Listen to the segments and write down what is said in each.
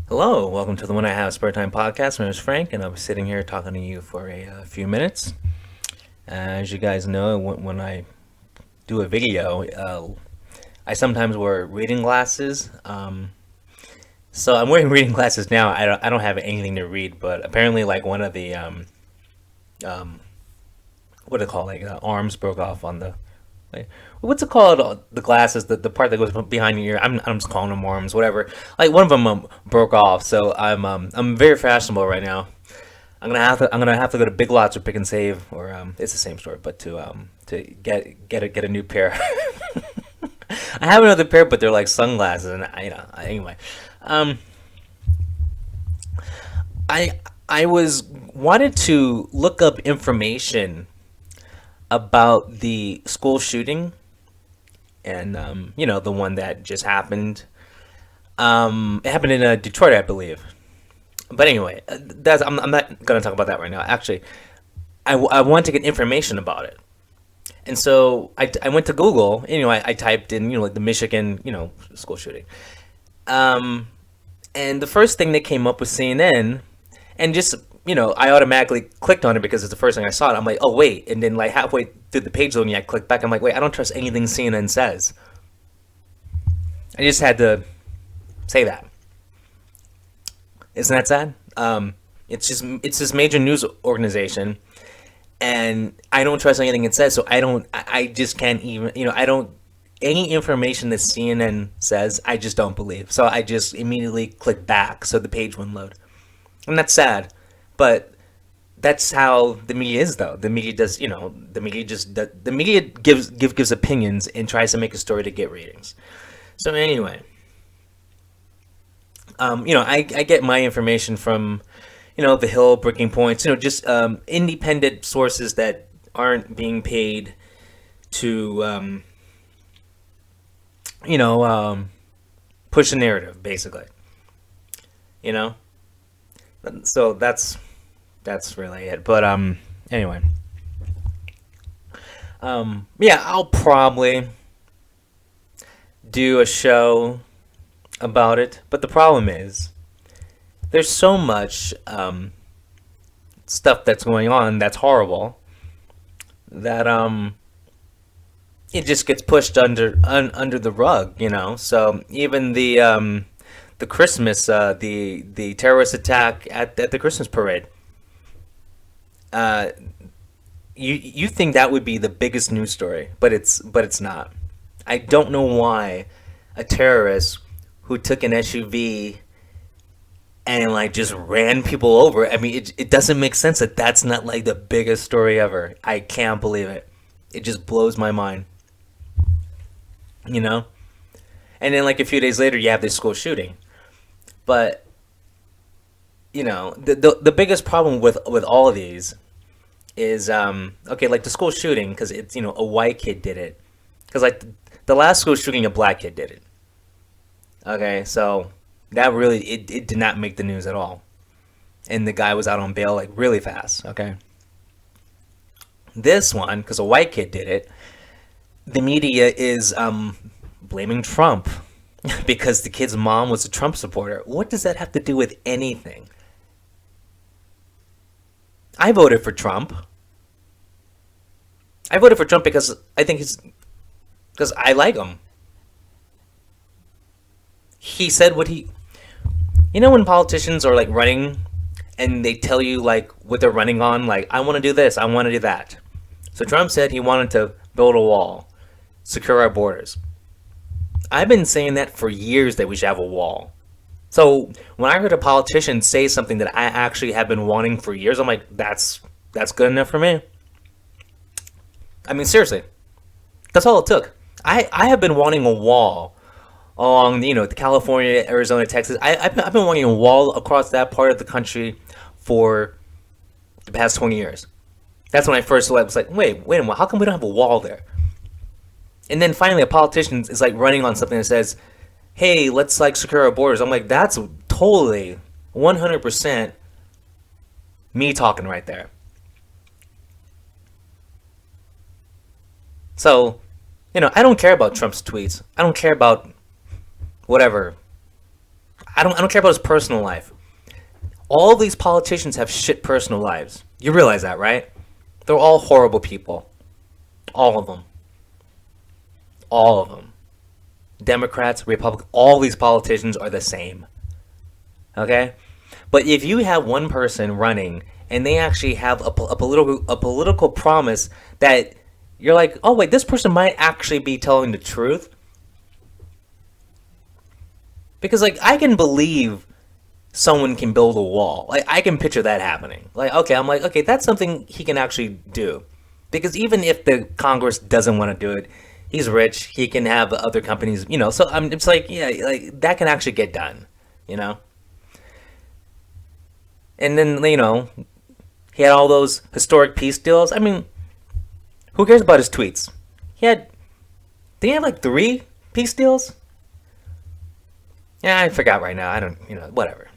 Hello, welcome to the When I Have Spare Time podcast. My name is Frank, and I'm sitting here talking to you for a few minutes. As you guys know, when I do a video, I sometimes wear reading glasses. So I'm wearing reading glasses now. I don't have anything to read, but apparently, like one of the um, what do they call it? Like arms broke off on the. Like, what's it called? The glasses, the part that goes behind your ear. I'm just calling them arms, whatever. Like one of them broke off, so I'm very fashionable right now. I'm gonna have to go to Big Lots or Pick and Save, or it's the same store, but to get a new pair. I have another pair, but they're like sunglasses, and anyway, um, I was wanted to look up information about the school shooting, and the one that just happened. It happened in Detroit, I believe. But anyway, I'm not gonna talk about that right now. Actually, I want to get information about it. And so I went to Google. I typed in like the Michigan school shooting. Um, and the first thing that came up was CNN, and just I automatically clicked on it because it's the first thing I saw. I'm like, oh wait, and then like halfway through the page loading, I clicked back. I'm like, wait, I don't trust anything CNN says. I just had to say that. Isn't that sad? It's this major news organization, and I don't trust anything it says. So I just can't even I don't any information that CNN says I just don't believe. So I just immediately click back so the page wouldn't load, and that's sad, but that's how the media is though. The media does the media gives opinions and tries to make a story to get ratings. So anyway, I get my information from, The Hill, Breaking Points, just independent sources that aren't being paid to, you know, um, push a narrative, basically. You know, so that's really it. But anyway, yeah, I'll probably do a show about it. But the problem is, there's so much stuff that's going on that's horrible that it just gets pushed under the rug. So even the Christmas the terrorist attack at the Christmas parade, uh, you think that would be the biggest news story, but it's not. I don't know why a terrorist who took an SUV and like just ran people over. I mean, it doesn't make sense that that's not like the biggest story ever. I can't believe it. It just blows my mind, you know. And then like a few days later, you have this school shooting. But the biggest problem with all of these is okay, like the school shooting, because it's a white kid did it. Because like the last school shooting, a black kid did it. Okay, so that really it did not make the news at all, and the guy was out on bail like really fast. Okay, this one, because a white kid did it, the media is blaming Trump because the kid's mom was a Trump supporter. What does that have to do with anything? I voted for Trump. I voted for Trump because I think he's because I like him. He said what he. When politicians are like running and they tell you like what they're running on, like I want to do this, I want to do that. So Trump said he wanted to build a wall, secure our borders. I've been saying that for years that we should have a wall. So when I heard a politician say something that I actually have been wanting for years, I'm like, that's good enough for me. I mean, seriously, that's all it took. I have been wanting a wall along the California, Arizona, Texas. I've been wanting a wall across that part of the country for the past 20 years. That's when I first was like, wait a minute, how come we don't have a wall there? And then finally, a politician is like running on something that says, "Hey, let's like secure our borders." I'm like, that's totally 100% me talking right there. So, I don't care about Trump's tweets. I don't care about whatever I don't care about his personal life. All these politicians have shit personal lives. You realize that, right? They're all horrible people. All of them. All of them. Democrats, Republicans, all these politicians are the same. Okay? But if you have one person running and they actually have a political promise that you're like, oh wait, this person might actually be telling the truth. Because like I can believe someone can build a wall. Like I can picture that happening. Like okay, I'm like okay, that's something he can actually do. Because even if the Congress doesn't want to do it, he's rich. He can have other companies, So it's like yeah, like that can actually get done, you know. And then he had all those historic peace deals. I mean, who cares about his tweets? He had, did he have like 3 peace deals? Yeah, I forgot right now. I don't, whatever.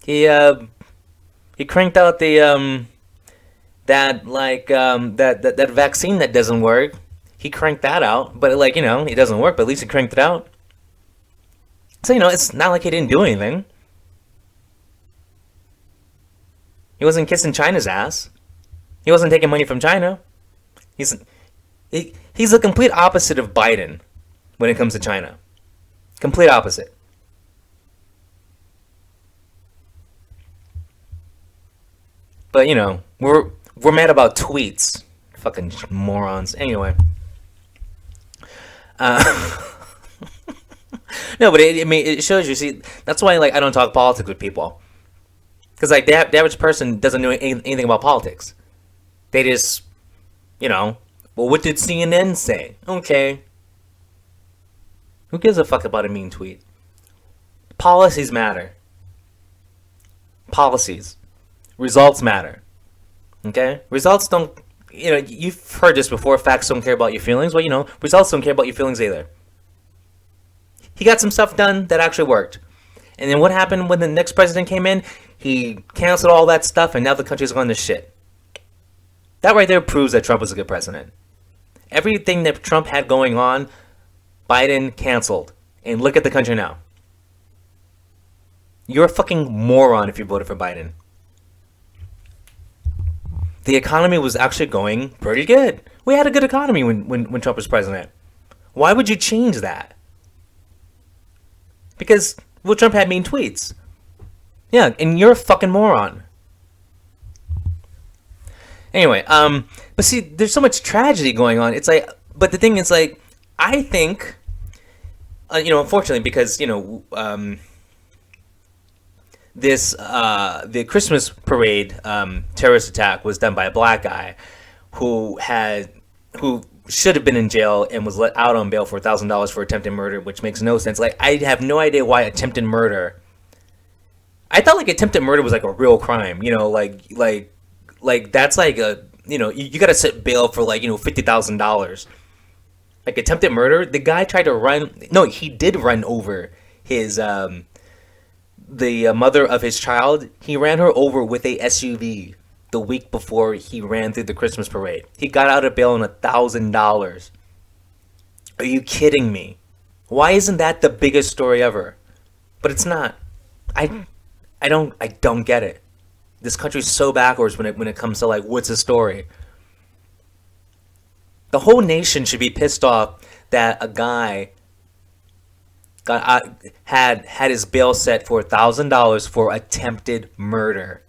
He cranked out that vaccine that doesn't work. He cranked that out, but like it doesn't work. But at least he cranked it out. So it's not like he didn't do anything. He wasn't kissing China's ass. He wasn't taking money from China. He's he's the complete opposite of Biden when it comes to China. Complete opposite. But we're mad about tweets. Fucking morons. Anyway. No, but it shows you. See, that's why like I don't talk politics with people. Because like the average person doesn't know anything about politics. They just, well, what did CNN say? Okay. Who gives a fuck about a mean tweet? Policies matter. Policies. Results matter. Okay? Results don't, you've heard this before, facts don't care about your feelings. Well, results don't care about your feelings either. He got some stuff done that actually worked. And then what happened when the next president came in? He canceled all that stuff, and now the country's going to shit. That right there proves that Trump was a good president. Everything that Trump had going on, Biden canceled. And look at the country now. You're a fucking moron if you voted for Biden. The economy was actually going pretty good. We had a good economy when Trump was president. Why would you change that? Because, well, Trump had mean tweets. Yeah, and you're a fucking moron. Anyway, but see, there's so much tragedy going on. It's like, but the thing is, like, I think, unfortunately, because the Christmas parade terrorist attack was done by a black guy who should have been in jail and was let out on bail for $1,000 for attempted murder, which makes no sense. Like, I have no idea why attempted murder. I thought like attempted murder was like a real crime, like that's like a you gotta sit bail for like $50,000. Like attempted murder, the guy tried to run. No, he did run over his the mother of his child. He ran her over with a SUV the week before he ran through the Christmas parade. He got out of bail on $1,000. Are you kidding me? Why isn't that the biggest story ever? But it's not. I don't get it. This country's so backwards when it comes to like what's the story. The whole nation should be pissed off that a guy had his bail set for $1,000 for attempted murder.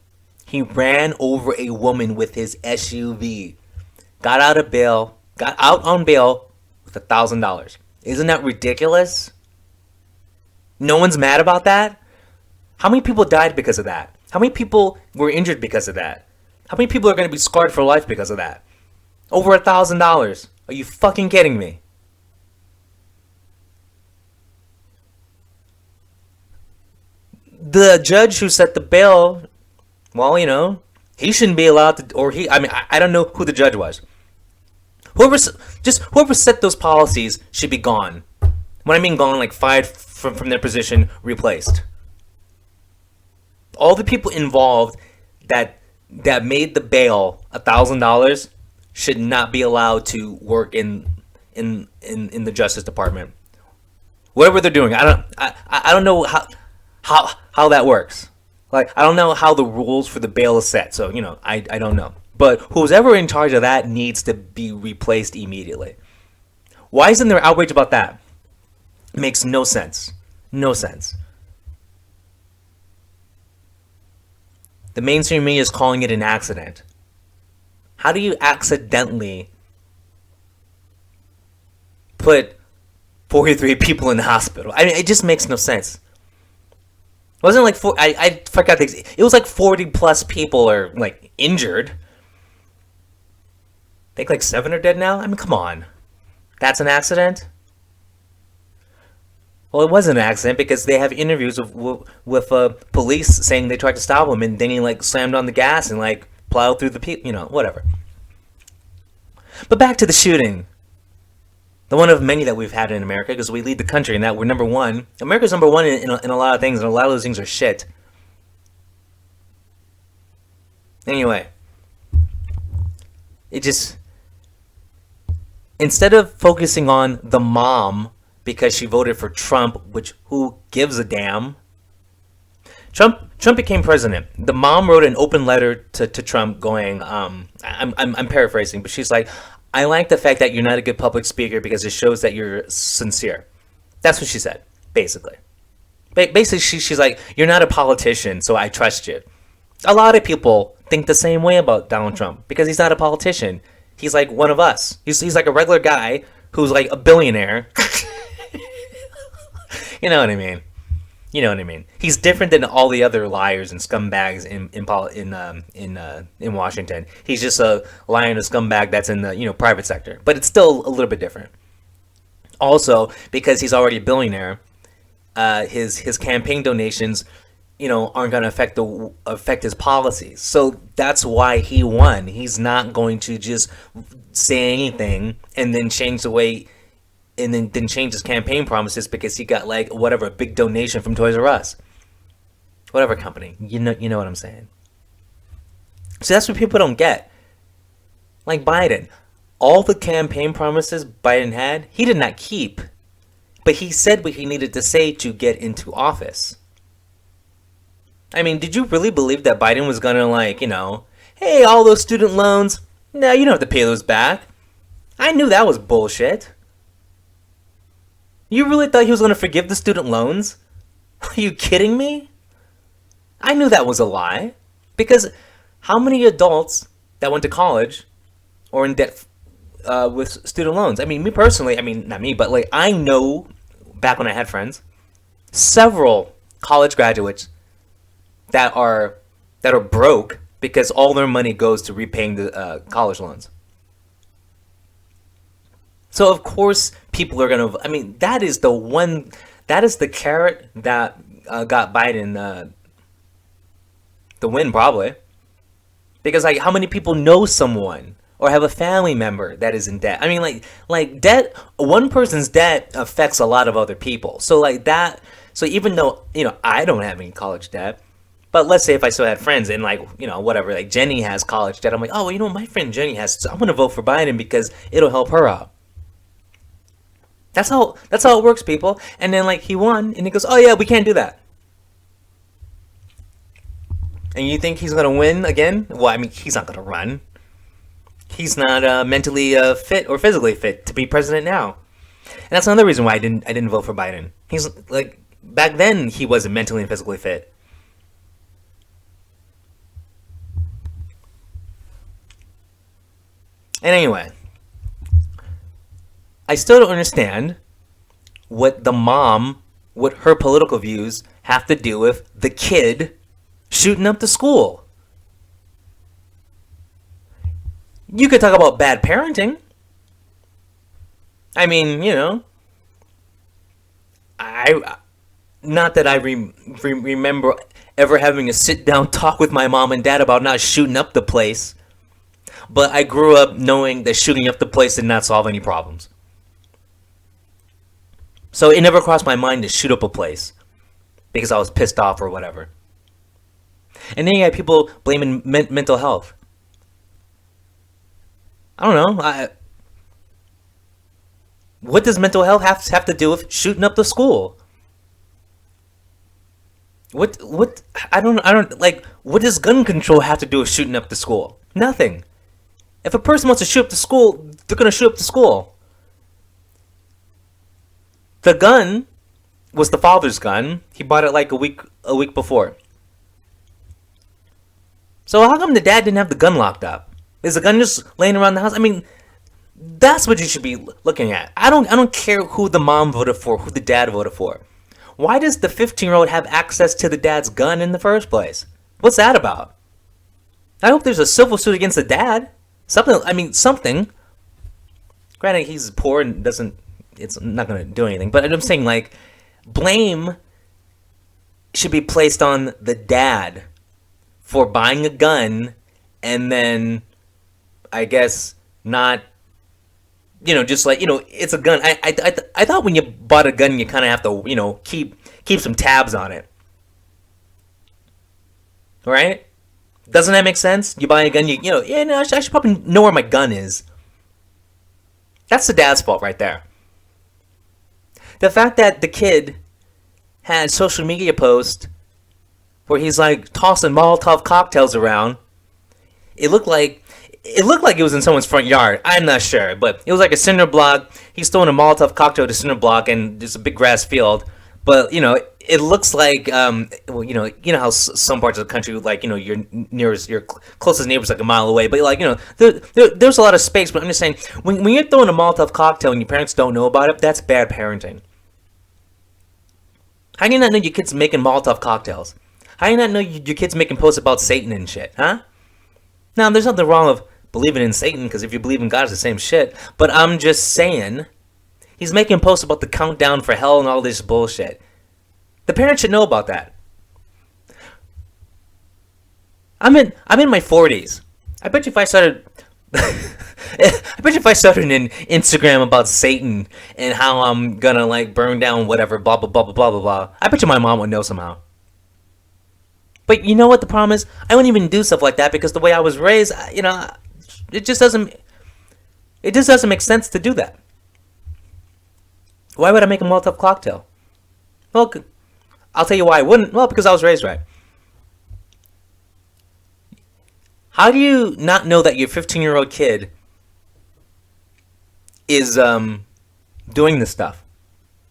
He ran over a woman with his SUV. Got out on bail with $1,000. Isn't that ridiculous? No one's mad about that? How many people died because of that? How many people were injured because of that? How many people are going to be scarred for life because of that? Over $1,000. Are you fucking kidding me? The judge who set the bail, well, he shouldn't be allowed to, or I don't know who the judge was. Whoever set those policies should be gone. When I mean gone, like fired from their position, replaced. All the people involved that made the bail $1,000 should not be allowed to work in the Justice Department. Whatever they're doing, I don't know how that works. Like, I don't know how the rules for the bail is set. So, I don't know. But who's ever in charge of that needs to be replaced immediately. Why isn't there outrage about that? It makes no sense. No sense. The mainstream media is calling it an accident. How do you accidentally put 43 people in the hospital? I mean, it just makes no sense. It wasn't like I forgot it was like 40 plus people are like injured. I think like 7 are dead now. I mean, come on, that's an accident. Well, it was an accident because they have interviews with police saying they tried to stop him and then he like slammed on the gas and like plowed through the people. Whatever. But back to the shooting. The one of many that we've had in America, because we lead the country and that we're number one. America's number one in a lot of things, and a lot of those things are shit. Anyway, it just, instead of focusing on the mom because she voted for Trump, which who gives a damn? Trump became president. The mom wrote an open letter to Trump going, I'm paraphrasing, but she's like, I like the fact that you're not a good public speaker because it shows that you're sincere. That's what she said, basically. Basically, she's like, you're not a politician, so I trust you. A lot of people think the same way about Donald Trump because he's not a politician. He's like one of us. He's like a regular guy who's like a billionaire. You know what I mean? You know what I mean? He's different than all the other liars and scumbags in Washington. He's just a liar and a scumbag that's in the private sector, but it's still a little bit different. Also, because he's already a billionaire, his campaign donations, aren't going to affect his policies. So that's why he won. He's not going to just say anything and then change the way. And then change his campaign promises because he got like whatever, a big donation from Toys R Us, whatever company. You know what I'm saying. So that's what people don't get. Like Biden, all the campaign promises Biden had, he did not keep, but he said what he needed to say to get into office. I mean, did you really believe that Biden was gonna hey, all those student loans? No, you don't have to pay those back. I knew that was bullshit. You really thought he was going to forgive the student loans? Are you kidding me? I knew that was a lie. Because how many adults that went to college or in debt with student loans? I mean, me personally, not me, but like I know back when I had friends, several college graduates that are broke because all their money goes to repaying the college loans. So of course people are gonna. That is the carrot that got Biden the win probably, because like how many people know someone or have a family member that is in debt? I mean, like debt. One person's debt affects a lot of other people. So like that. So even though I don't have any college debt, but let's say if I still had friends and whatever, like Jenny has college debt, I'm like, oh well, my friend Jenny has. So I'm gonna vote for Biden because it'll help her out. That's how it works, people. And then like he won, and he goes, "Oh yeah, we can't do that." And you think he's gonna win again? Well, he's not gonna run. He's not mentally fit or physically fit to be president now. And that's another reason why I didn't vote for Biden. He's like back then he wasn't mentally and physically fit. And anyway, I still don't understand what her political views have to do with the kid shooting up the school. You could talk about bad parenting. I not that I remember ever having a sit down talk with my mom and dad about not shooting up the place, but I grew up knowing that shooting up the place did not solve any problems. So it never crossed my mind to shoot up a place because I was pissed off or whatever. And then you got people blaming mental health. I don't know. What does mental health have to do with shooting up the school? What I don't like what does gun control have to do with shooting up the school? Nothing. If a person wants to shoot up the school, they're gonna shoot up the school. The gun was the father's gun. He bought it like a week before. So how come the dad didn't have the gun locked up? Is the gun just laying around the house? I mean, that's what you should be looking at. I don't care who the mom voted for, who the dad voted for. Why does the 15-year-old have access to the dad's gun in the first place? What's that about? I hope there's a civil suit against the dad. Something. Granted, he's poor and it's not going to do anything. But I'm saying, like, blame should be placed on the dad for buying a gun and then, I guess, not, just like, it's a gun. I thought when you bought a gun, you kind of have to, keep some tabs on it. Right? Doesn't that make sense? You buy a gun, I should probably know where my gun is. That's the dad's fault right there. The fact that the kid had social media posts where he's like tossing Molotov cocktails around, it looked like it was in someone's front yard. I'm not sure, but it was like a cinder block. He's throwing a Molotov cocktail to cinder block, and there's a big grass field. But it looks like how some parts of the country, like your closest neighbor's like a mile away. But like there's a lot of space. But I'm just saying, when you're throwing a Molotov cocktail and your parents don't know about it, that's bad parenting. How do you not know your kids making Molotov cocktails? How do you not know your kids making posts about Satan and shit, huh? Now, there's nothing wrong with believing in Satan, because if you believe in God, it's the same shit. But I'm just saying, he's making posts about the countdown for hell and all this bullshit. The parents should know about that. I'm in my 40s. I bet you if I started an Instagram about Satan and how I'm gonna like burn down whatever, blah blah blah blah blah blah blah, I bet you my mom would know somehow. But you know what the problem is? I wouldn't even do stuff like that because the way I was raised, it just doesn't make sense to do that. Why would I make a Molotov cocktail? Well, I'll tell you why I wouldn't. Well, because I was raised right. How do you not know that your 15-year-old kid is doing this stuff?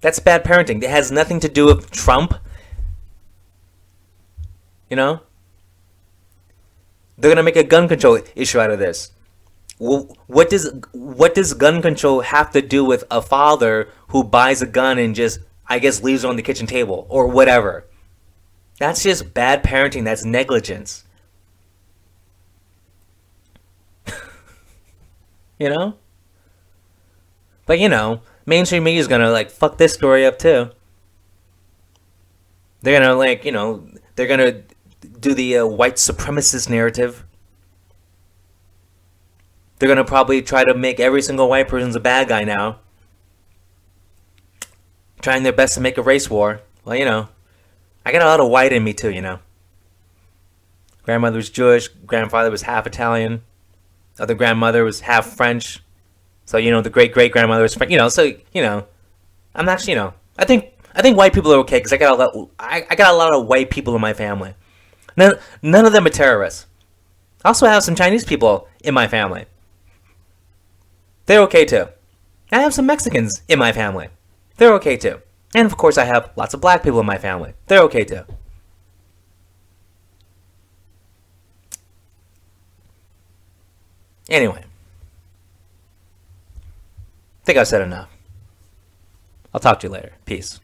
That's bad parenting. It has nothing to do with Trump. They're gonna make a gun control issue out of this. Well, what does gun control have to do with a father who buys a gun and just, I guess, leaves it on the kitchen table or whatever? That's just bad parenting. That's negligence. But mainstream media is gonna like fuck this story up too. They're gonna they're gonna do the white supremacist narrative. They're gonna probably try to make every single white person's a bad guy now. Trying their best to make a race war. Well, I got a lot of white in me too, Grandmother was Jewish, grandfather was half Italian, other grandmother was half French. So, the great-great-grandmother was French. I'm actually, I think white people are okay because I got a lot of white people in my family. None of them are terrorists. I also have some Chinese people in my family. They're okay too. I have some Mexicans in my family. They're okay too. And of course I have lots of black people in my family. They're okay too. Anyway. I think I've said enough. I'll talk to you later. Peace.